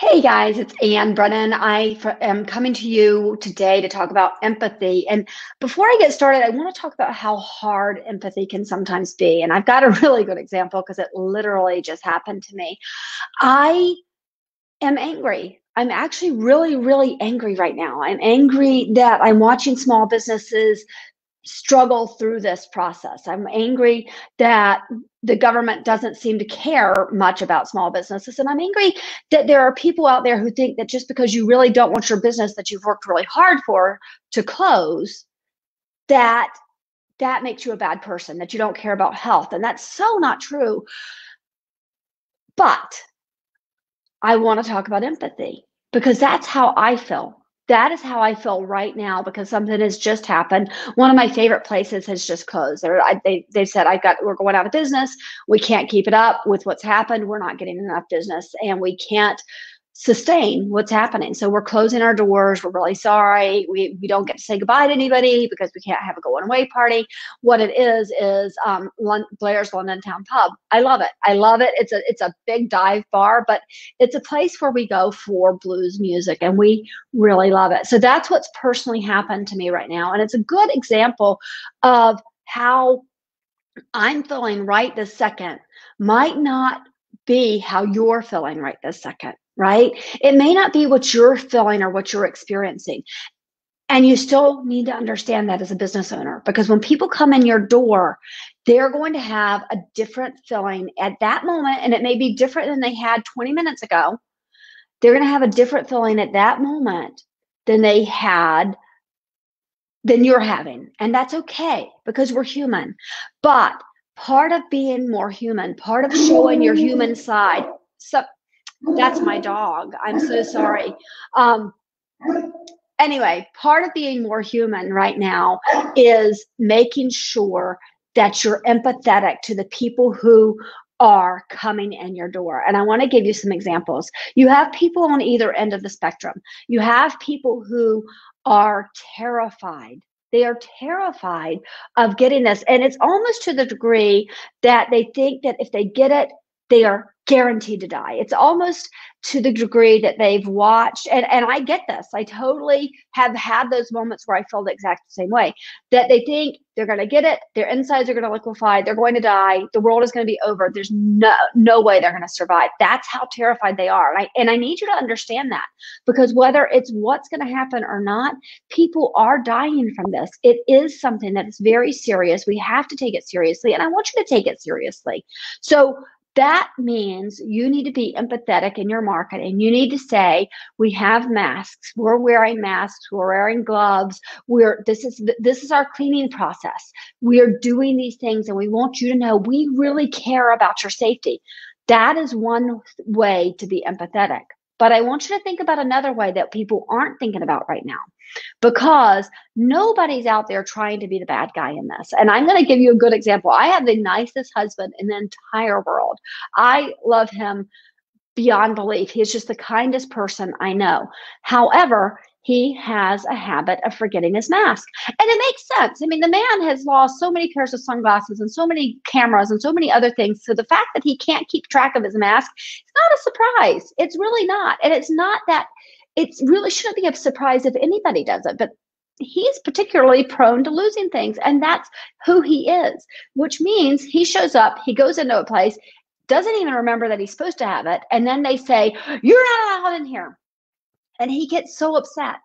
Hey guys, it's Ann Brennan. Am coming to you today to talk about empathy. And before I get started, I want to talk about how hard empathy can sometimes be. And I've got a really good example because it literally just happened to me. I am angry. I'm actually really, really angry right now. I'm angry that I'm watching small businesses struggle through this process. I'm angry that the government doesn't seem to care much about small businesses. And I'm angry that there are people out there who think that just because you really don't want your business that you've worked really hard for to close, that that makes you a bad person, that you don't care about health. And that's so not true. But I want to talk about empathy because that's how I feel. That is how I feel right now because something has just happened. One of my favorite places has just closed. They said we're going out of business. We can't keep it up with what's happened. We're not getting enough business, and we can't sustain what's happening. So we're closing our doors. We're really sorry. We don't get to say goodbye to anybody because we can't have a going away party. What it is Blair's London Town Pub. I love it. I love it. It's a big dive bar, but it's a place where we go for blues music, and we really love it. So that's what's personally happened to me right now, and it's a good example of how I'm feeling right this second might not be how you're feeling right this second, right? It may not be what you're feeling or what you're experiencing. And you still need to understand that as a business owner, because when people come in your door, they're going to have a different feeling at that moment. And it may be different than they had 20 minutes ago. They're going to have a different feeling at that moment than you're having. And that's okay because we're human. But part of being more human, part of showing your human side. So that's my dog. I'm so sorry. Anyway, part of being more human right now is making sure that you're empathetic to the people who are coming in your door. And I want to give you some examples. You have people on either end of the spectrum. You have people who are terrified. They are terrified of getting this. And it's almost to the degree that they think that if they get it, they are guaranteed to die. It's almost to the degree that they've watched, and I get this. I totally have had those moments where I feel the exact same way, that they think they're going to get it, their insides are going to liquefy, they're going to die, the world is going to be over, there's no way they're going to survive. That's how terrified they are. And I need you to understand that, because whether it's what's going to happen or not, people are dying from this. It is something that is very serious. We have to take it seriously, and I want you to take it seriously. So that means you need to be empathetic in your marketing. You need to say, we have masks, we're wearing masks, we're wearing gloves, this is our cleaning process. We are doing these things, and we want you to know we really care about your safety. That is one way to be empathetic. But I want you to think about another way that people aren't thinking about right now, because nobody's out there trying to be the bad guy in this. And I'm going to give you a good example. I have the nicest husband in the entire world. I love him beyond belief. He's just the kindest person I know. However, he has a habit of forgetting his mask. And it makes sense. I mean, the man has lost so many pairs of sunglasses and so many cameras and so many other things. So the fact that he can't keep track of his mask, it's not a surprise. It's really not. And it's not that it really shouldn't be a surprise if anybody does it. But he's particularly prone to losing things. And that's who he is, which means he shows up, he goes into a place, doesn't even remember that he's supposed to have it. And then they say, you're not allowed in here. And he gets so upset.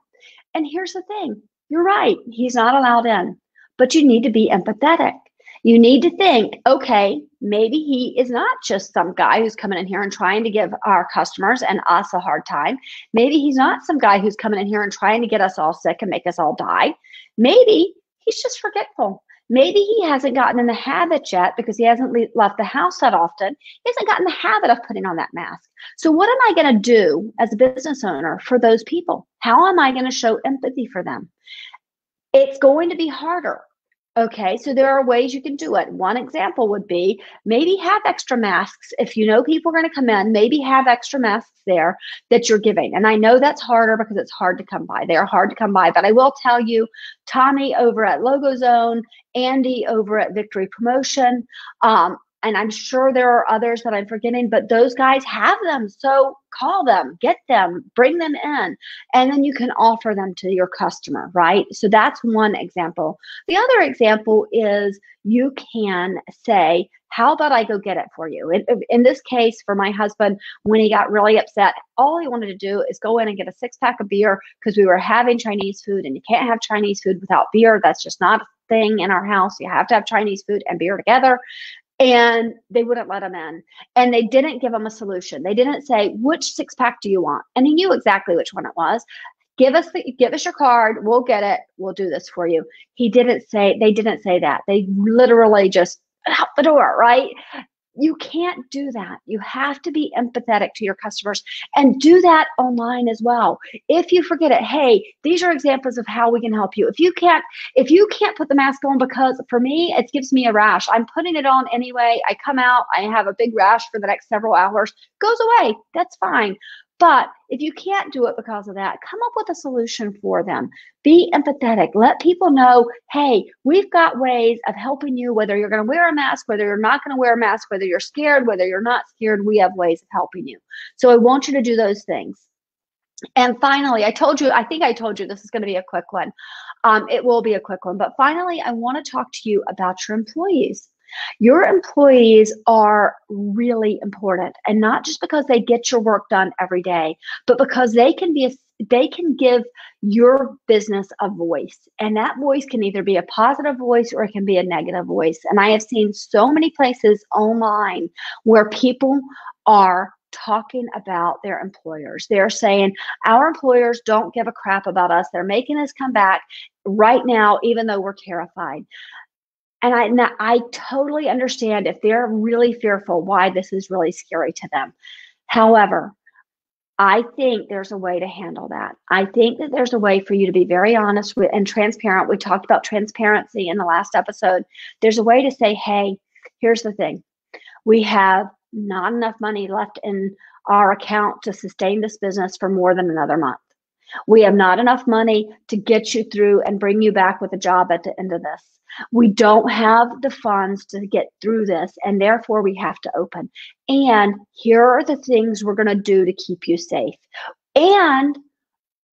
And here's the thing. You're right. He's not allowed in. But you need to be empathetic. You need to think, okay, maybe he is not just some guy who's coming in here and trying to give our customers and us a hard time. Maybe he's not some guy who's coming in here and trying to get us all sick and make us all die. Maybe he's just forgetful. Maybe he hasn't gotten in the habit yet, because he hasn't left the house that often. He hasn't gotten the habit of putting on that mask. So what am I going to do as a business owner for those people? How am I going to show empathy for them? It's going to be harder. Okay, so there are ways you can do it. One example would be maybe have extra masks. If you know people are going to come in, maybe have extra masks there that you're giving. And I know that's harder because it's hard to come by. They are hard to come by. But I will tell you, Tommy over at Logo Zone, Andy over at Victory Promotion, and I'm sure there are others that I'm forgetting, but those guys have them. So call them, get them, bring them in, and then you can offer them to your customer, right? So that's one example. The other example is you can say, how about I go get it for you? In this case, for my husband, when he got really upset, all he wanted to do is go in and get a 6-pack of beer because we were having Chinese food, and you can't have Chinese food without beer. That's just not a thing in our house. You have to have Chinese food and beer together. And they wouldn't let him in. And they didn't give him a solution. They didn't say, which 6-pack do you want? And he knew exactly which one it was. Give us your card. We'll get it. We'll do this for you. They didn't say that. They literally just out the door, right? You can't do that. You have to be empathetic to your customers and do that online as well. If you forget it, hey, these are examples of how we can help you. If you can't put the mask on, because for me, it gives me a rash. I'm putting it on anyway. I come out, I have a big rash for the next several hours, goes away. That's fine. But if you can't do it because of that, come up with a solution for them. Be empathetic. Let people know, hey, we've got ways of helping you, whether you're going to wear a mask, whether you're not going to wear a mask, whether you're scared, whether you're not scared, we have ways of helping you. So I want you to do those things. And finally, I think I told you this is going to be a quick one. It will be a quick one. But finally, I want to talk to you about your employees. Your employees are really important, and not just because they get your work done every day, but because they can give your business a voice, and that voice can either be a positive voice or it can be a negative voice. And I have seen so many places online where people are talking about their employers. They're saying, our employers don't give a crap about us. They're making us come back right now, even though we're terrified. And I totally understand if they're really fearful, why this is really scary to them. However, I think there's a way to handle that. I think that there's a way for you to be very honest and transparent. We talked about transparency in the last episode. There's a way to say, hey, here's the thing. We have not enough money left in our account to sustain this business for more than another month. We have not enough money to get you through and bring you back with a job at the end of this. We don't have the funds to get through this, and therefore we have to open. And here are the things we're going to do to keep you safe. And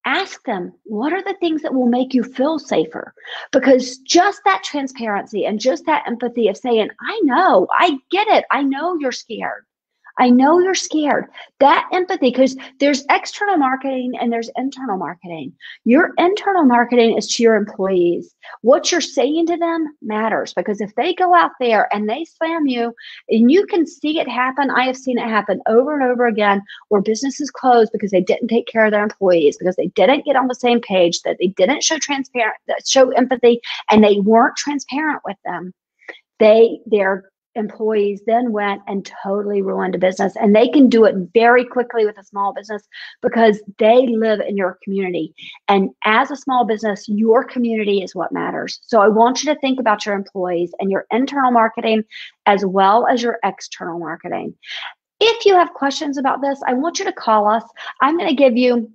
ask them, what are the things that will make you feel safer? Because just that transparency and just that empathy of saying, I know, I get it. I know you're scared. I know you're scared. That empathy, because there's external marketing and there's internal marketing. Your internal marketing is to your employees. What you're saying to them matters, because if they go out there and they slam you, and you can see it happen, I have seen it happen over and over again, where businesses close because they didn't take care of their employees, because they didn't get on the same page, that they didn't show empathy, and they weren't transparent with them. Their employees then went and totally ruined a business. And they can do it very quickly with a small business because they live in your community. And as a small business, your community is what matters. So I want you to think about your employees and your internal marketing as well as your external marketing. If you have questions about this, I want you to call us. I'm going to give you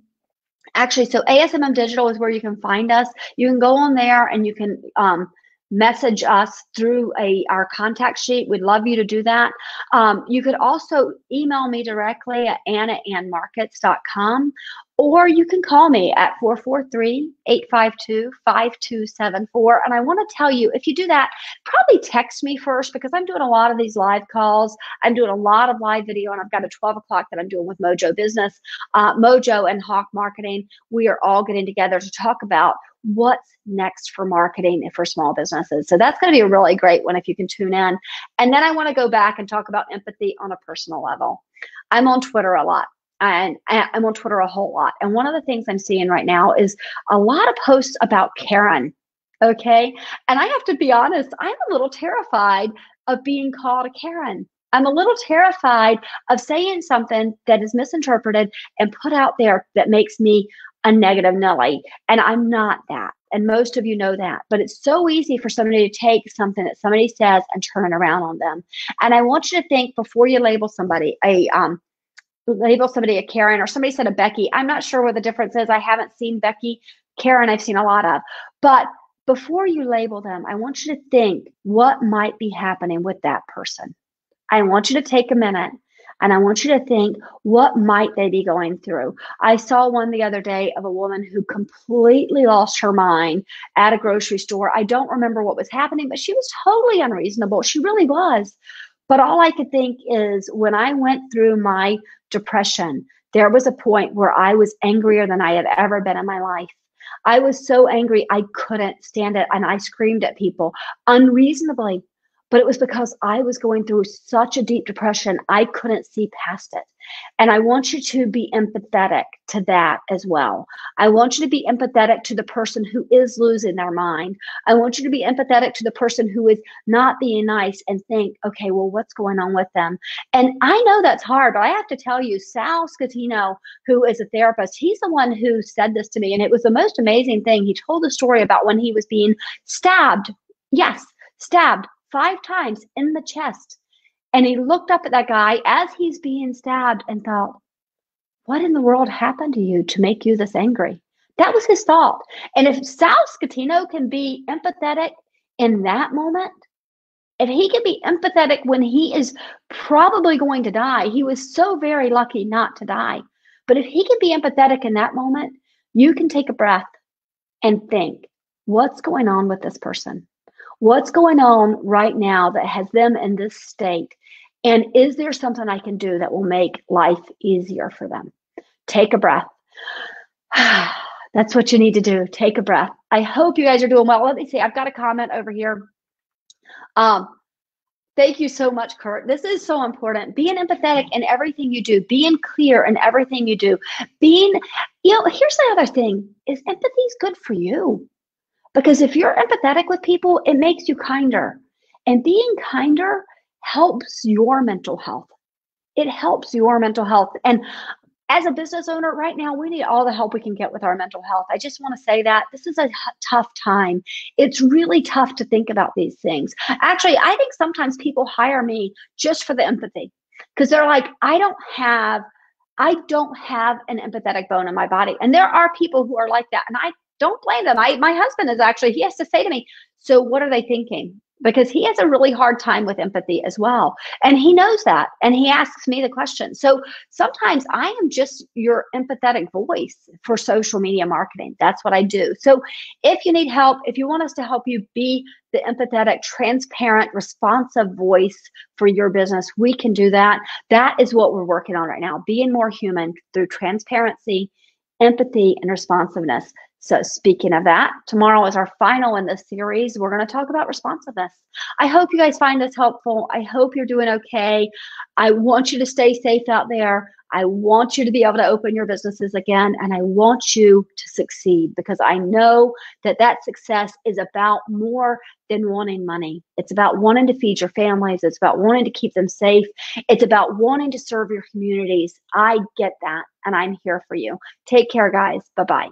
so ASMM Digital is where you can find us. You can go on there and you can message us through our contact sheet. We'd love you to do that. You could also email me directly at annaandmarkets.com, or you can call me at 443-852-5274. And I want to tell you, if you do that, probably text me first, because I'm doing a lot of these live calls. I'm doing a lot of live video, and I've got a 12 o'clock that I'm doing with Mojo Business, Mojo and Hawk Marketing. We are all getting together to talk about what's next for marketing for small businesses. So that's going to be a really great one if you can tune in. And then I want to go back and talk about empathy on a personal level. I'm on Twitter a lot. And I'm on Twitter a whole lot. And one of the things I'm seeing right now is a lot of posts about Karen. Okay. And I have to be honest, I'm a little terrified of being called a Karen. I'm a little terrified of saying something that is misinterpreted and put out there that makes me a negative Nelly. And I'm not that. And most of you know that. But it's so easy for somebody to take something that somebody says and turn it around on them. And I want you to think, before you label somebody a Karen, or somebody said a Becky. I'm not sure what the difference is. I haven't seen Becky. Karen, I've seen a lot of. But before you label them, I want you to think what might be happening with that person. I want you to take a minute and I want you to think, what might they be going through? I saw one the other day of a woman who completely lost her mind at a grocery store. I don't remember what was happening, but she was totally unreasonable. She really was. But all I could think is when I went through my depression, there was a point where I was angrier than I had ever been in my life. I was so angry, I couldn't stand it. And I screamed at people unreasonably. But it was because I was going through such a deep depression, I couldn't see past it. And I want you to be empathetic to that as well. I want you to be empathetic to the person who is losing their mind. I want you to be empathetic to the person who is not being nice and think, okay, well, what's going on with them? And I know that's hard, but I have to tell you, Sal Scatino, who is a therapist, he's the one who said this to me. And it was the most amazing thing. He told the story about when he was being stabbed. Yes, stabbed 5 times in the chest. And he looked up at that guy as he's being stabbed and thought, what in the world happened to you to make you this angry? That was his thought. And if Sal Scatino can be empathetic in that moment, if he can be empathetic when he is probably going to die, he was so very lucky not to die. But if he can be empathetic in that moment, you can take a breath and think, what's going on with this person? What's going on right now that has them in this state? And is there something I can do that will make life easier for them? Take a breath. That's what you need to do. Take a breath. I hope you guys are doing well. Let me see. I've got a comment over here. Thank you so much, Kurt. This is so important. Being empathetic in everything you do, being clear in everything you do, being, here's the other thing is empathy is good for you. Because if you're empathetic with people, it makes you kinder. And being kinder helps your mental health. It helps your mental health. And as a business owner right now, we need all the help we can get with our mental health. I just want to say that this is a tough time. It's really tough to think about these things. Actually, I think sometimes people hire me just for the empathy because they're like, I don't have an empathetic bone in my body. And there are people who are like that. And I don't blame them. My husband is actually, he has to say to me, so what are they thinking? Because he has a really hard time with empathy as well. And he knows that. And he asks me the question. So sometimes I am just your empathetic voice for social media marketing. That's what I do. So if you need help, if you want us to help you be the empathetic, transparent, responsive voice for your business, we can do that. That is what we're working on right now, being more human through transparency, empathy, and responsiveness. So speaking of that, tomorrow is our final in this series. We're going to talk about responsiveness. I hope you guys find this helpful. I hope you're doing okay. I want you to stay safe out there. I want you to be able to open your businesses again, and I want you to succeed because I know that that success is about more than wanting money. It's about wanting to feed your families. It's about wanting to keep them safe. It's about wanting to serve your communities. I get that, and I'm here for you. Take care, guys. Bye-bye.